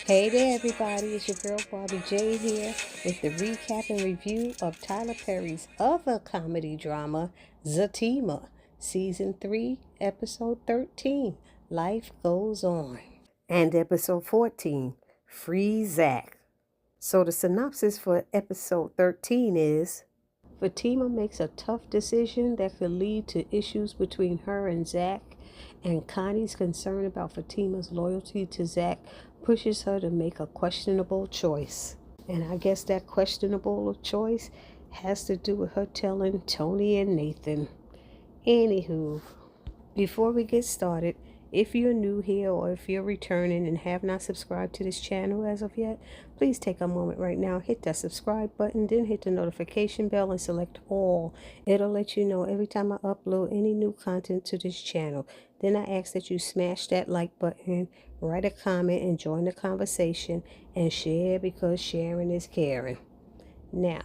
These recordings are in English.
Hey there, everybody. It's your girl Barbie J here with the recap and review of Tyler Perry's other comedy drama, ZATIMA, Season 3, Episode 13, Life Goes On, and Episode 14, Free ZAC. So the synopsis for Episode 13 is, Fatima makes a tough decision that could lead to issues between her and ZAC, and Connie's concern about Fatima's loyalty to ZAC pushes her to make a questionable choice. And I guess that questionable choice has to do with her telling Tony and Nathan. Anywho, before we get started, if you're new here or if you're returning and have not subscribed to this channel as of yet, please take a moment right now, hit that subscribe button, then hit the notification bell and select all. It'll let you know every time I upload any new content to this channel. Then I ask that you smash that like button, write a comment, and join the conversation, and share because sharing is caring. Now,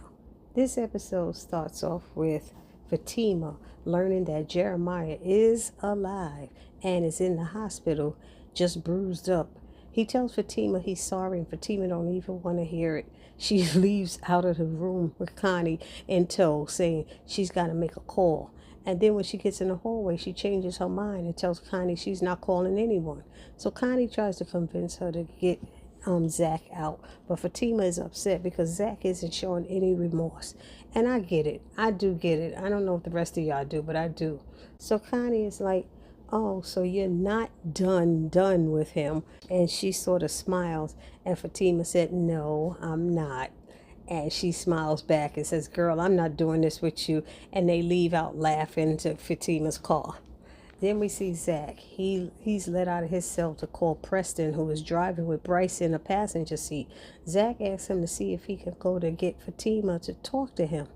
this episode starts off with Fatima learning that Jeremiah is alive and is in the hospital, just bruised up. He tells Fatima he's sorry, and Fatima don't even want to hear it. She leaves out of the room with Connie in tow, saying she's got to make a call. And then when she gets in the hallway, she changes her mind and tells Connie she's not calling anyone. So Connie tries to convince her to get ZAC out, but Fatima is upset because ZAC isn't showing any remorse. And I get it. I do get it. I don't know if the rest of y'all do, but I do. So Connie is like, oh, so you're not done with him. And she sort of smiles, and Fatima said, no, I'm not. And she smiles back and says, girl, I'm not doing this with you. And they leave out laughing to Fatima's car. Then we see ZAC. He's let out of his cell to call Preston, who is driving with Bryce in a passenger seat. ZAC asks him to see if he can go to get Fatima to talk to him.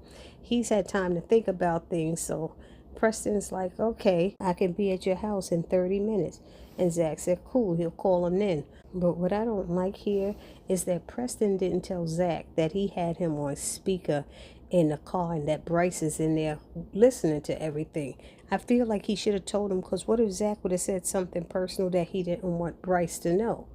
He's had time to think about things, so Preston's like, okay, I can be at your house in 30 minutes. And ZAC said, cool, he'll call him then. But what I don't like here is that Preston didn't tell ZAC that he had him on speaker in the car and that Bryce is in there listening to everything. I feel like he should have told him, because what if ZAC would have said something personal that he didn't want Bryce to know?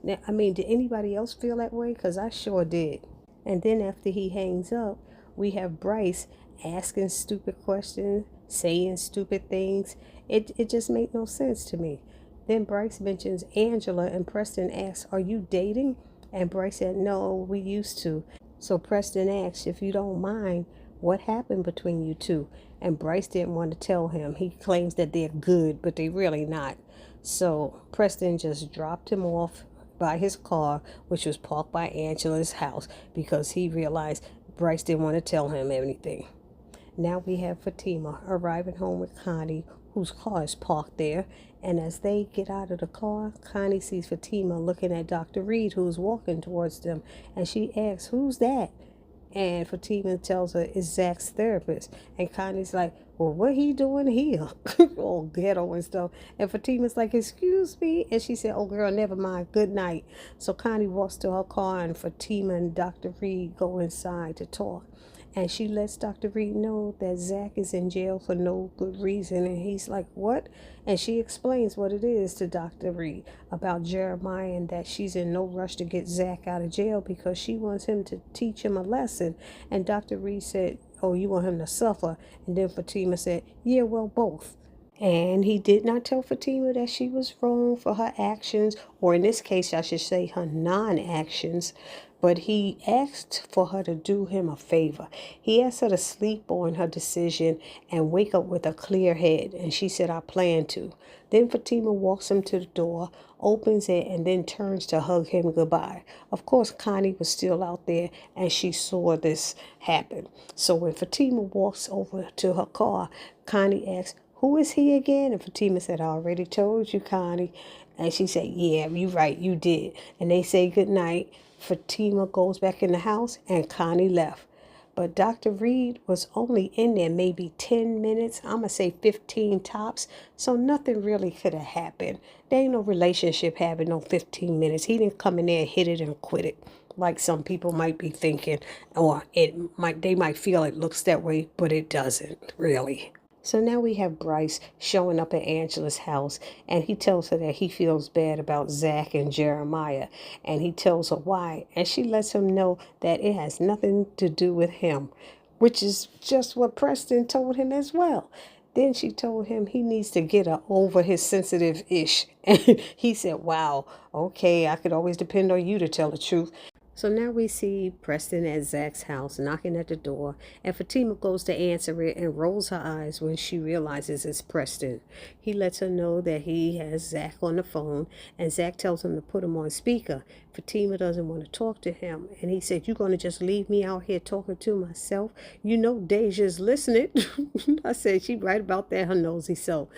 Now, I mean, did anybody else feel that way? Because I sure did. And then after he hangs up, we have Bryce asking stupid questions, saying stupid things. It just made no sense to me. Then Bryce mentions Angela, and Preston asks, are you dating? And Bryce said, no, we used to. So Preston asks, if you don't mind, what happened between you two? And Bryce didn't want to tell him. He claims that they're good, but they're really not. So Preston just dropped him off by his car, which was parked by Angela's house, because he realized Bryce didn't want to tell him anything. Now we have Fatima arriving home with Connie, whose car is parked there. And as they get out of the car, Connie sees Fatima looking at Dr. Reed, who's walking towards them. And she asks, who's that? And Fatima tells her it's ZAC's therapist. And Connie's like, well, what he doing here? All ghetto and stuff. And Fatima's like, excuse me. And she said, oh, girl, never mind. Good night. So Connie walks to her car, and Fatima and Dr. Reed go inside to talk. And she lets Dr. Reed know that ZAC is in jail for no good reason. And he's like, what? And she explains what it is to Dr. Reed about Jeremiah, and that she's in no rush to get ZAC out of jail because she wants him to teach him a lesson. And Dr. Reed said, oh, you want him to suffer? And then Fatima said, yeah, well, both. And he did not tell Fatima that she was wrong for her actions, or in this case, I should say her non-actions. But he asked for her to do him a favor. He asked her to sleep on her decision and wake up with a clear head. And she said, I plan to. Then Fatima walks him to the door, opens it, and then turns to hug him goodbye. Of course, Connie was still out there, and she saw this happen. So when Fatima walks over to her car, Connie asks, who is he again? And Fatima said, I already told you, Connie. And she said, yeah, you're right, you did. And they say goodnight. Fatima goes back in the house, and Connie left. But Dr. Reed was only in there maybe 10 minutes. I'm going to say 15 tops. So nothing really could have happened. There ain't no relationship having no 15 minutes. He didn't come in there and hit it and quit it, like some people might be thinking, or they might feel it looks that way, but it doesn't really. So now we have Bryce showing up at Angela's house, and he tells her that he feels bad about Zach and Jeremiah, and he tells her why, and she lets him know that it has nothing to do with him, which is just what Preston told him as well. Then she told him he needs to get her over his sensitive ish. And he said, wow, okay, I could always depend on you to tell the truth. So now we see Preston at Zach's house knocking at the door, and Fatima goes to answer it and rolls her eyes when she realizes it's Preston. He lets her know that he has Zach on the phone, and Zach tells him to put him on speaker. Fatima doesn't want to talk to him, and he said, "You gonna just leave me out here talking to myself? You know Deja's listening." I said, "She right about that, her nosy self."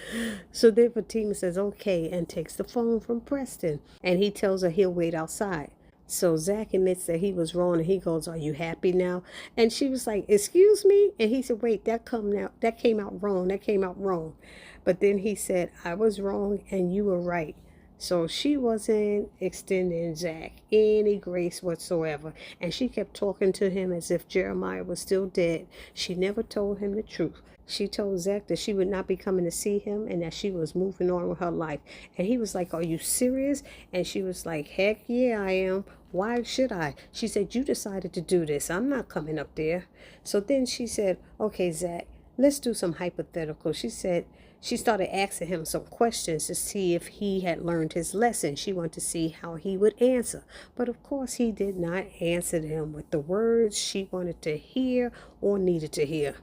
So then Fatima says, "Okay," and takes the phone from Preston, and he tells her he'll wait outside. So Zach admits that he was wrong, and he goes, "Are you happy now?" And she was like, "Excuse me?" And he said, "Wait, that came out wrong. That came out wrong." But then he said, "I was wrong and you were right." So she wasn't extending Zach any grace whatsoever. And she kept talking to him as if Jeremiah was still dead. She never told him the truth. She told Zach that she would not be coming to see him and that she was moving on with her life. And he was like, "Are you serious?" And she was like, "Heck yeah, I am. Why should I?" She said, "You decided to do this. I'm not coming up there." So then she said, "Okay, Zach, let's do some hypothetical." She started asking him some questions to see if he had learned his lesson. She wanted to see how he would answer. But of course, he did not answer them with the words she wanted to hear or needed to hear.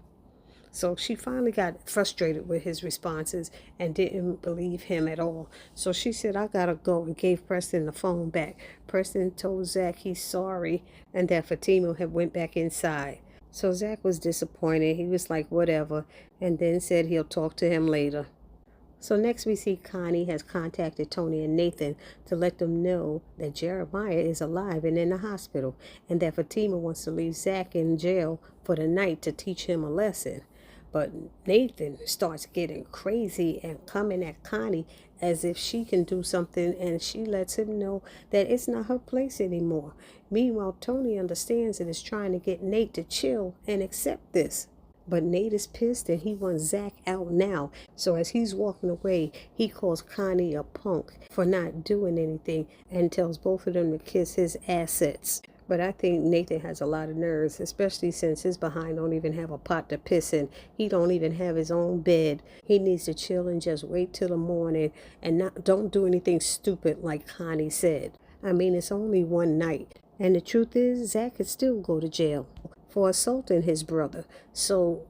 So she finally got frustrated with his responses and didn't believe him at all. So she said, "I gotta go," and gave Preston the phone back. Preston told Zach he's sorry and that Fatima had went back inside. So Zach was disappointed. He was like, whatever, and then said he'll talk to him later. So next we see Connie has contacted Tony and Nathan to let them know that Jeremiah is alive and in the hospital, and that Fatima wants to leave Zach in jail for the night to teach him a lesson. But Nathan starts getting crazy and coming at Connie as if she can do something, and she lets him know that it's not her place anymore. Meanwhile, Tony understands and is trying to get Nate to chill and accept this. But Nate is pissed and he wants Zach out now. So as he's walking away, he calls Connie a punk for not doing anything and tells both of them to kiss his assets. But I think Nathan has a lot of nerves, especially since his behind don't even have a pot to piss in. He don't even have his own bed. He needs to chill and just wait till the morning and don't do anything stupid like Connie said. I mean, it's only one night. And the truth is, Zach could still go to jail for assaulting his brother. So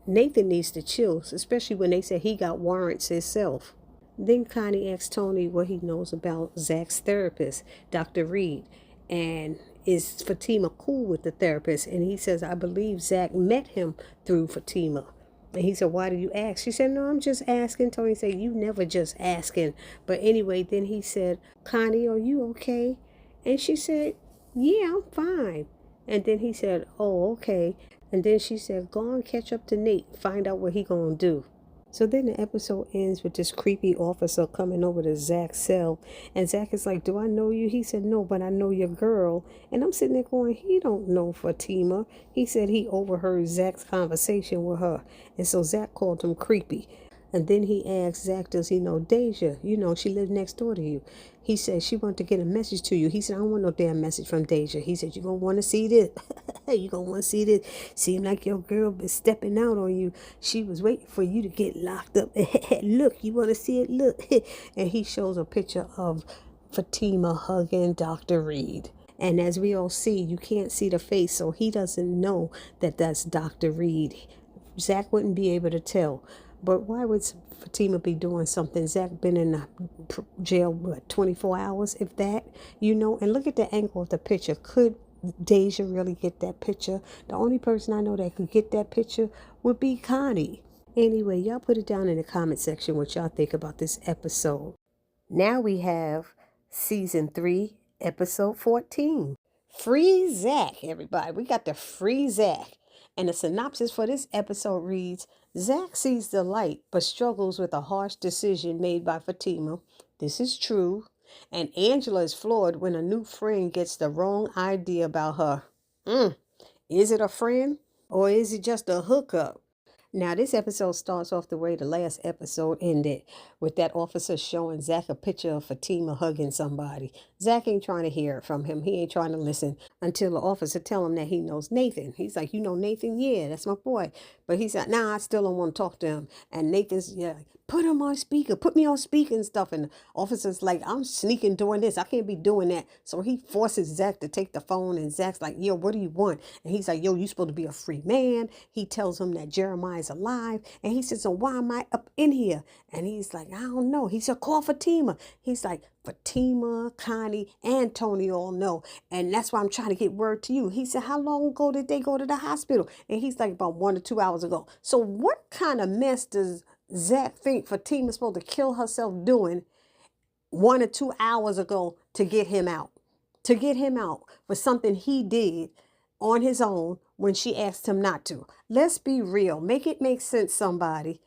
Nathan needs to chill, especially when they say he got warrants himself. Then Connie asks Tony what he knows about Zach's therapist, Dr. Reed, and is Fatima cool with the therapist? And he says, "I believe Zach met him through Fatima." And he said, "Why do you ask?" She said, "No, I'm just asking." Tony said, "You never just asking." But anyway, then he said, "Connie, are you okay?" And she said, "Yeah, I'm fine." And then he said, "Oh, okay." And then she said, "Go and catch up to Nate, find out what he gonna do." So then the episode ends with this creepy officer coming over to Zach's cell. And Zach is like, "Do I know you?" He said, "No, but I know your girl." And I'm sitting there going, he don't know Fatima. He said he overheard Zach's conversation with her. And so Zach called him creepy. And then he asked Zach, "Does he know Deja? You know, she lives next door to you." He said, "She wanted to get a message to you." He said, "I don't want no damn message from Deja." He said, "You're going to want to see this." "You're going to want to see this. Seem like your girl been stepping out on you. She was waiting for you to get locked up." "Look, you want to see it? Look." And he shows a picture of Fatima hugging Dr. Reed. And as we all see, you can't see the face, so he doesn't know that that's Dr. Reed. Zach wouldn't be able to tell. But why would Fatima be doing something? Zach been in the jail, what, 24 hours, if that, you know? And look at the angle of the picture. Could Deja really get that picture? The only person I know that could get that picture would be Connie. Anyway, y'all put it down in the comment section what y'all think about this episode. Now we have season 3, episode 14. Free Zach, everybody. We got the free Zach. And the synopsis for this episode reads, "Zach sees the light but struggles with a harsh decision made by Fatima. This is true. And Angela is floored when a new friend gets the wrong idea about her. Is it a friend or is it just a hookup?" Now, this episode starts off the way the last episode ended, with that officer showing Zach a picture of Fatima hugging somebody. Zach ain't trying to hear it from him. He ain't trying to listen until the officer tell him that he knows Nathan. He's like, you know Nathan? Yeah, that's my boy. But he's like, nah, I still don't want to talk to him. And Nathan's, yeah, put him on speaker, put me on speaker and stuff. And the officer's like, I'm sneaking doing this. I can't be doing that. So he forces Zach to take the phone, and Zach's like, yo, what do you want? And he's like, yo, you supposed to be a free man. He tells him that Jeremiah's alive. And he says, so why am I up in here? And he's like, I don't know. He said, call Fatima. He's like, Fatima, Connie, and Tony all know. And that's why I'm trying to get word to you. He said, how long ago did they go to the hospital? And he's like, about 1 or 2 hours ago. So what kind of mess does Zach think Fatima's supposed to kill herself doing 1 or 2 hours ago to get him out? To get him out for something he did on his own when she asked him not to. Let's be real. Make it make sense, somebody.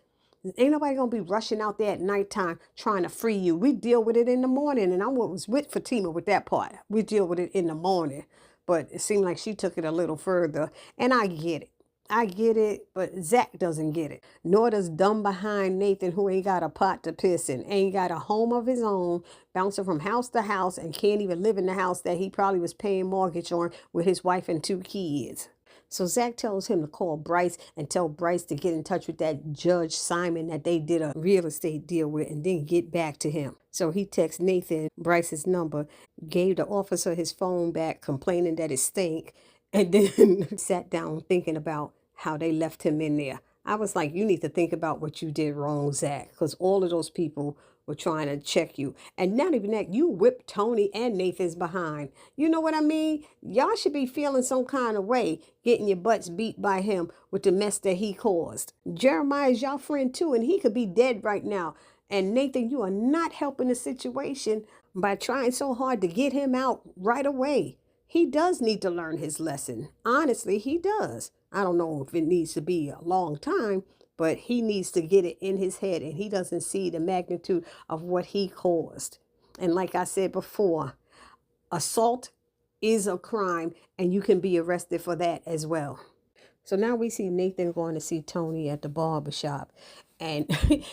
Ain't nobody gonna be rushing out there at nighttime trying to free you. We deal with it in the morning, and I was with Fatima with that part. We deal with it in the morning, but it seemed like she took it a little further, and I get it. I get it, but Zach doesn't get it. Nor does dumb behind Nathan, who ain't got a pot to piss in, ain't got a home of his own, bouncing from house to house, and can't even live in the house that he probably was paying mortgage on with his wife and 2 kids. So Zach tells him to call Bryce and tell Bryce to get in touch with that Judge Simon that they did a real estate deal with, and then get back to him. So he texts Nathan Bryce's number, gave the officer his phone back, complaining that it stank, and then sat down thinking about how they left him in there. I was like, you need to think about what you did wrong, Zach, because all of those people were trying to check you. And not even that, you whipped Tony and Nathan's behind. You know what I mean? Y'all should be feeling some kind of way getting your butts beat by him with the mess that he caused. Jeremiah is y'all friend too, and he could be dead right now. And Nathan, you are not helping the situation by trying so hard to get him out right away. He does need to learn his lesson. Honestly, he does. I don't know if it needs to be a long time, but he needs to get it in his head, and he doesn't see the magnitude of what he caused. And like I said before, assault is a crime, and you can be arrested for that as well. So now we see Nathan going to see Tony at the barber shop, and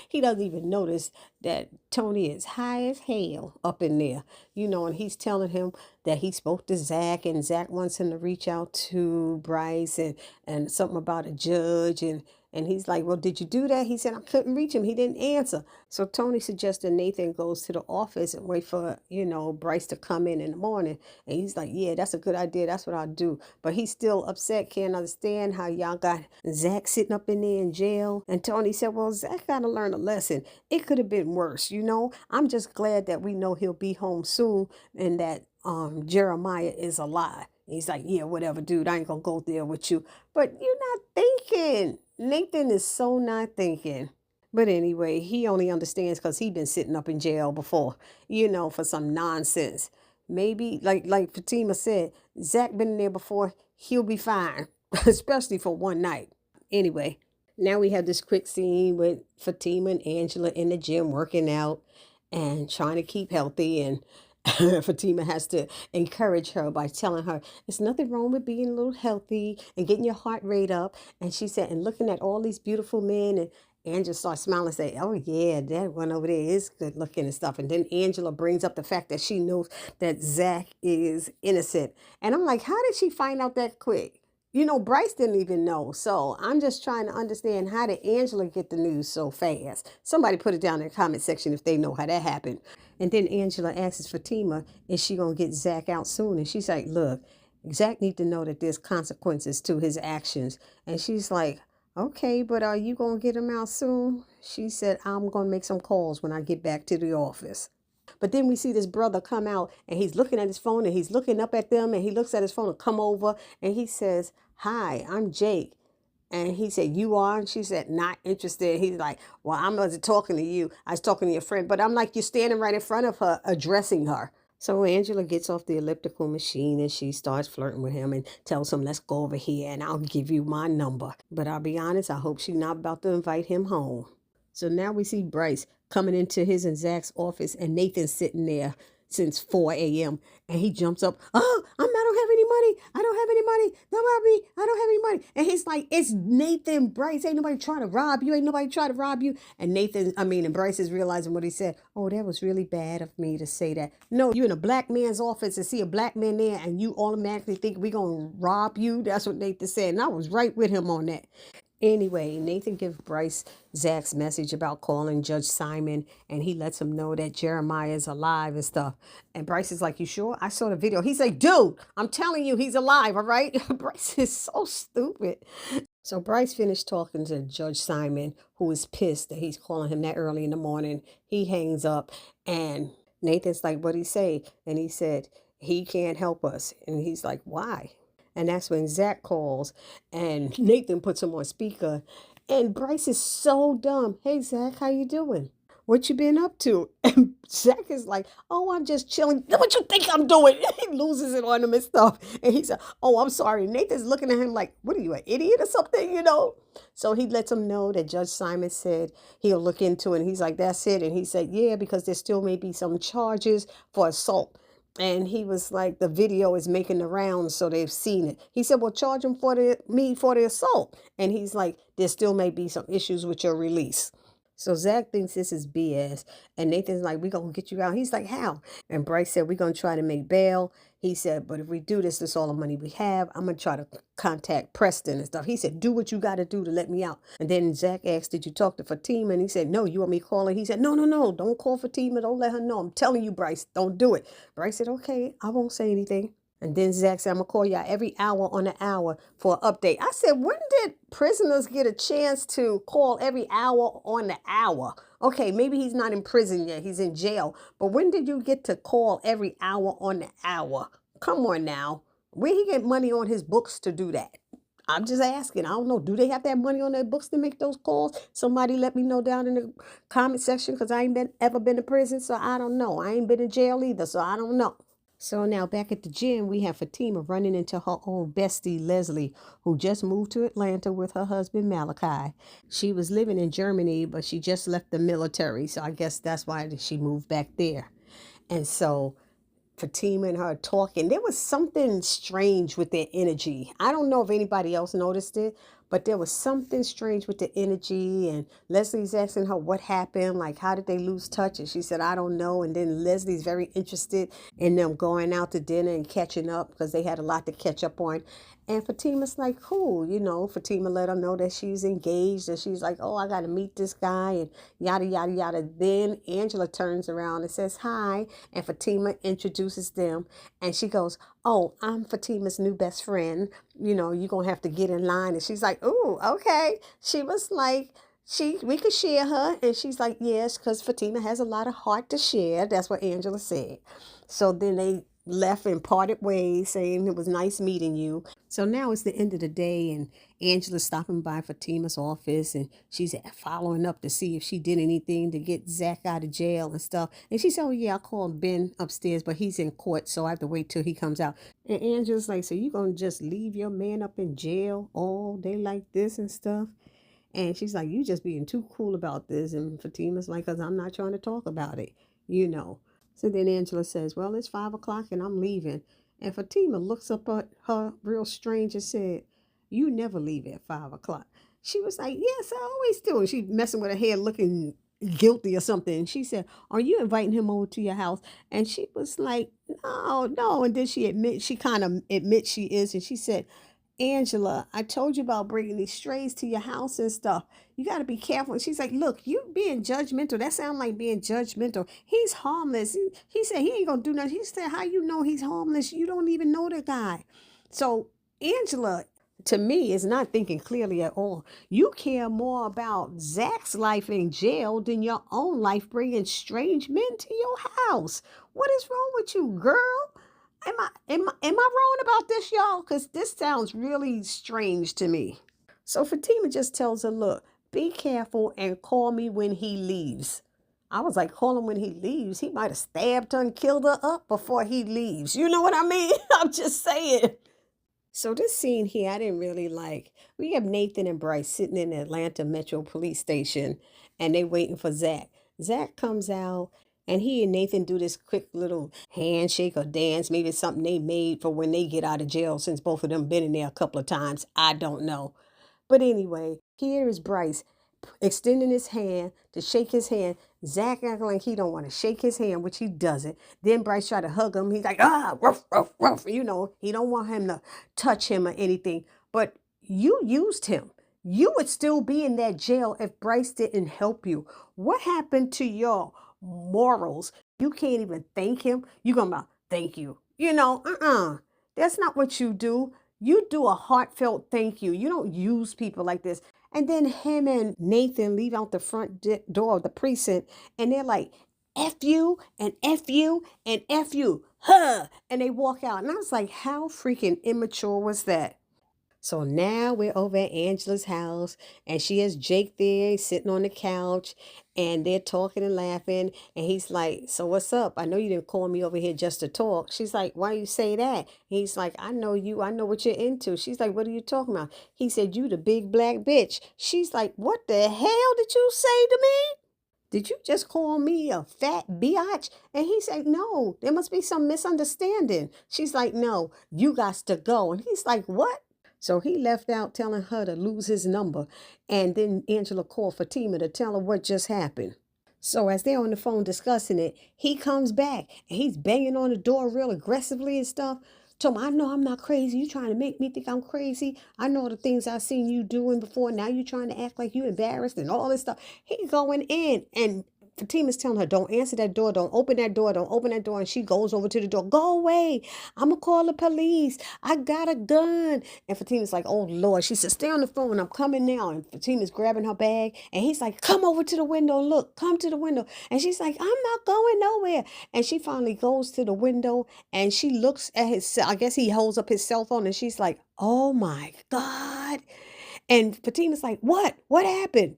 he doesn't even notice that Tony is high as hell up in there, and he's telling him that he spoke to Zach, and Zach wants him to reach out to Bryce and something about a judge, and he's like, well, did you do that? He said, I couldn't reach him. He didn't answer. So Tony suggested Nathan goes to the office and wait for, Bryce to come in the morning. And he's like, yeah, that's a good idea. That's what I'll do. But he's still upset. Can't understand how y'all got Zach sitting up in there in jail. And Tony said, well, Zach got to learn a lesson. It could have been worse, I'm just glad that we know he'll be home soon and that Jeremiah is alive. He's like, yeah, whatever, dude. I ain't going to go there with you. But you're not thinking. Nathan is so not thinking. But anyway, he only understands because he's been sitting up in jail before, for some nonsense. Maybe, like Fatima said, Zach been in there before. He'll be fine, especially for one night. Anyway, now we have this quick scene with Fatima and Angela in the gym working out and trying to keep healthy, and Fatima has to encourage her by telling her there's nothing wrong with being a little healthy and getting your heart rate up. And she said, and looking at all these beautiful men, and Angela starts smiling and say, oh yeah, that one over there is good looking and stuff. And then Angela brings up the fact that she knows that Zach is innocent. And I'm like, how did she find out that quick? Bryce didn't even know. So I'm just trying to understand, how did Angela get the news so fast? Somebody put it down in the comment section if they know how that happened. And then Angela asks Fatima, is she going to get Zach out soon? And she's like, look, Zach need to know that there's consequences to his actions. And she's like, okay, but are you going to get him out soon? She said, I'm going to make some calls when I get back to the office. But then we see this brother come out, and he's looking at his phone, and he's looking up at them, and he looks at his phone and come over, and he says, hi, I'm Jake. And he said, you are? And she said, not interested. He's like, well, I wasn't talking to you. I was talking to your friend. But I'm like, you're standing right in front of her, addressing her. So Angela gets off the elliptical machine, and she starts flirting with him and tells him, let's go over here and I'll give you my number. But I'll be honest, I hope she's not about to invite him home. So now we see Bryce coming into his and Zach's office, and Nathan's sitting there since 4 a.m. And he jumps up, oh, I don't have any money. I don't have any money. Don't rob me. I don't have any money. And he's like, it's Nathan, Bryce. Ain't nobody trying to rob you. Ain't nobody trying to rob you. And and Bryce is realizing what he said. Oh, that was really bad of me to say that. No, you're in a black man's office and see a black man there and you automatically think we're going to rob you. That's what Nathan said. And I was right with him on that. Anyway, Nathan gives Bryce Zach's message about calling Judge Simon, and he lets him know that Jeremiah is alive and stuff. And Bryce is like, you sure? I saw the video. He's like, dude, I'm telling you, he's alive, all right? Bryce is so stupid. So Bryce finished talking to Judge Simon, who is pissed that he's calling him that early in the morning. He hangs up, and Nathan's like, what'd he say? And he said, he can't help us. And he's like, why? And that's when Zach calls and Nathan puts him on speaker. And Bryce is so dumb. Hey, Zach, how you doing? What you been up to? And Zach is like, oh, I'm just chilling. What you think I'm doing? He loses it on him and stuff. And he said, oh, I'm sorry. Nathan's looking at him like, what are you, an idiot or something, So he lets him know that Judge Simon said he'll look into it. And he's like, that's it. And he said, yeah, because there still may be some charges for assault. And he was like, the video is making the rounds, so they've seen it. He said, well, charge him for the assault. And he's like, there still may be some issues with your release. So Zach thinks this is BS. And Nathan's like, we're going to get you out. He's like, how? And Bryce said, we're going to try to make bail. He said, but if we do this, all the money we have. I'm going to try to contact Preston and stuff. He said, do what you got to do to let me out. And then Zach asked, did you talk to Fatima? And he said, no, you want me to call her? He said, no, don't call Fatima. Don't let her know. I'm telling you, Bryce, don't do it. Bryce said, okay, I won't say anything. And then Zach said, I'm going to call y'all every hour on the hour for an update. I said, when did prisoners get a chance to call every hour on the hour? Okay, maybe he's not in prison yet. He's in jail. But when did you get to call every hour on the hour? Come on now. Where he get money on his books to do that? I'm just asking. I don't know. Do they have to have money on their books to make those calls? Somebody let me know down in the comment section because I ain't ever been to prison, so I don't know. I ain't been in jail either, so I don't know. So now back at the gym, we have Fatima running into her old bestie, Leslie, who just moved to Atlanta with her husband, Malachi. She was living in Germany, but she just left the military. So I guess that's why she moved back there. And so Fatima and her talking, there was something strange with their energy. I don't know if anybody else noticed it, but there was something strange with the energy. And Leslie's asking her what happened, like how did they lose touch? And she said, I don't know. And then Leslie's very interested in them going out to dinner and catching up because they had a lot to catch up on. And Fatima's like, cool, Fatima let her know that she's engaged and she's like, oh, I got to meet this guy and yada, yada, yada. Then Angela turns around and says, hi. And Fatima introduces them and she goes, oh, I'm Fatima's new best friend. You're going to have to get in line. And she's like, ooh, okay. She was like, we could share her. And she's like, yes, because Fatima has a lot of heart to share. That's what Angela said. So then they left and parted ways saying it was nice meeting you. So now it's the end of the day and Angela's stopping by Fatima's office and she's following up to see if she did anything to get Zach out of jail and stuff. And she said, oh yeah, I called Ben upstairs, but he's in court, so I have to wait till he comes out. And Angela's like, so you gonna just leave your man up in jail all day like this and stuff? And she's like, you just being too cool about this. And Fatima's like, because I'm not trying to talk about it, So then Angela says, well, it's 5 o'clock and I'm leaving. And Fatima looks up at her real strange and said, you never leave at 5 o'clock. She was like, yes, I always do. And she messing with her hair looking guilty or something. And she said, are you inviting him over to your house? And she was like, no. And then she kind of admits she is. And she said, Angela, I told you about bringing these strays to your house and stuff. You got to be careful. And she's like, look, you being judgmental. That sounds like being judgmental. He's harmless. He said he ain't going to do nothing. He said, how you know he's harmless? You don't even know the guy. So Angela, to me, is not thinking clearly at all. You care more about Zach's life in jail than your own life bringing strange men to your house. What is wrong with you, girl? Am I wrong about this, y'all? Because this sounds really strange to me. So Fatima just tells her, look, be careful and call me when he leaves. I was like, call him when he leaves. He might have stabbed her and killed her up before he leaves. You know what I mean? I'm just saying. So this scene here, I didn't really like. We have Nathan and Bryce sitting in the Atlanta Metro Police Station, and they waiting for Zach. Zach comes out, And he and Nathan do this quick little handshake or dance. Maybe it's something they made for when they get out of jail, since both of them been in there a couple of times. I don't know. But anyway, here is Bryce extending his hand to shake his hand. Zach acting like he don't want to shake his hand, which he doesn't. Then Bryce try to hug him. He's like, ruff, ruff, ruff. You know, he don't want him to touch him or anything. But you used him. You would still be in that jail if Bryce didn't help you. What happened to your morals? You can't even thank him. You gonna about thank you. You know, That's not what you do. You do a heartfelt thank you. You don't use people like this. And then him and Nathan leave out the front door of the precinct, and they're like, F you and F you and F you. Huh. And they walk out. And I was like, how freaking immature was that? So now we're over at Angela's house, and she has Jake there sitting on the couch, and they're talking and laughing. And he's like, so what's up? I know you didn't call me over here just to talk. She's like, why do you say that? He's like, I know you. I know what you're into. She's like, what are you talking about? He said, you the big black bitch. She's like, what the hell did you say to me? Did you just call me a fat biatch? And he said, no, there must be some misunderstanding. She's like, no, you got to go. And he's like, what? So he left out telling her to lose his number. And then Angela called Fatima to tell her what just happened. So as they're on the phone discussing it, he comes back and he's banging on the door real aggressively and stuff. Told him, I know I'm not crazy. You trying to make me think I'm crazy. I know the things I've seen you doing before. Now you trying to act like you embarrassed and all this stuff. He going in, and Fatima's telling her, don't answer that door. Don't open that door. Don't open that door. And she goes over to the door. Go away. I'm going to call the police. I got a gun. And Fatima's like, oh, Lord. She said, stay on the phone. I'm coming now. And Fatima's grabbing her bag. And he's like, come over to the window. Look, come to the window. And she's like, I'm not going nowhere. And she finally goes to the window, and she looks at his, I guess he holds up his cell phone, and she's like, oh my God. And Fatima's like, what? What happened?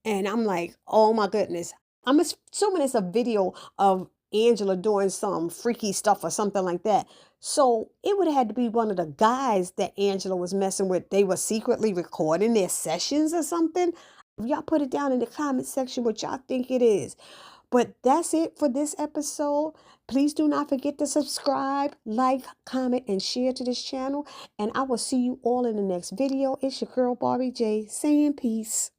And I'm like, oh my goodness. I'm assuming it's a video of Angela doing some freaky stuff or something like that. So it would have had to be one of the guys that Angela was messing with. They were secretly recording their sessions or something. Y'all put it down in the comment section what y'all think it is. But that's it for this episode. Please do not forget to subscribe, like, comment, and share to this channel. And I will see you all in the next video. It's your girl, Barbie J, saying peace.